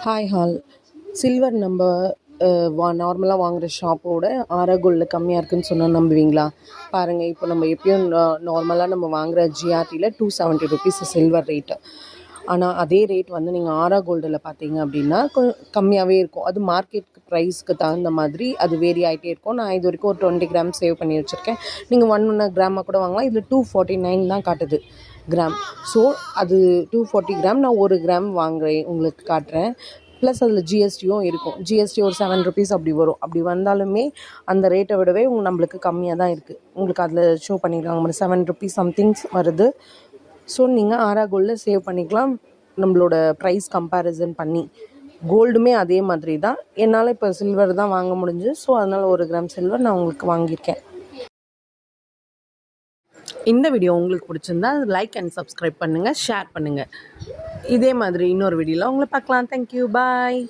Hi hall silver நம்ம நார்மலாக வாங்குகிற ஷாப்போட ஆரா கோல்டில் கம்மியாக இருக்குதுன்னு சொன்னால் நம்புவீங்களா? பாருங்கள், இப்போ நம்ம எப்பயும் நார்மலாக நம்ம வாங்குகிற ஜிஆர்டியில் 270 ருபீஸ் சில்வர் ரேட்டு. ஆனால் அதே ரேட் வந்து நீங்கள் ஆரா கோல்டில் பார்த்தீங்க அப்படின்னா கம்மியாகவே இருக்கும். அது மார்க்கெட் ப்ரைஸ்க்கு தகுந்த மாதிரி அது வேரி ஆகிட்டே இருக்கும். நான் இது வரைக்கும் ஒரு 20 கிராம் சேவ் பண்ணி வச்சுருக்கேன். நீங்கள் 1 கிராமாக கூட வாங்கலாம். இதில் 249 தான் காட்டுது கிராம். ஸோ அது 240 கிராம். நான் 1 கிராம் வாங்குகிறேன், உங்களுக்கு காட்டுறேன். ப்ளஸ் அதில் ஜிஎஸ்டியும் இருக்கும். ஜிஎஸ்டி ஒரு 7 ருபீஸ் அப்படி வரும். அப்படி வந்தாலுமே அந்த ரேட்டை விடவே நம்மளுக்கு கம்மியாக தான் இருக்குது. உங்களுக்கு அதில் ஷோ பண்ணியிருக்காங்க 7 ருபீஸ் சம்திங்ஸ் வருது. ஸோ நீங்கள் ஆரா கோல்டில் சேவ் பண்ணிக்கலாம், நம்மளோட ப்ரைஸ் கம்பேரிசன் பண்ணி. கோல்டுமே அதே மாதிரி தான். என்னால் இப்போ சில்வர் தான் வாங்க முடிஞ்சு. ஸோ அதனால் 1 கிராம் சில்வர் நான் உங்களுக்கு வாங்கியிருக்கேன். இந்த வீடியோ உங்களுக்கு பிடிச்சிருந்தா லைக் அண்ட் சப்ஸ்கிரைப் பண்ணுங்கள், ஷேர் பண்ணுங்கள். இதே மாதிரி இன்னொரு வீடியோவில் உங்களை பார்க்கலாம். தேங்க்யூ, பாய்.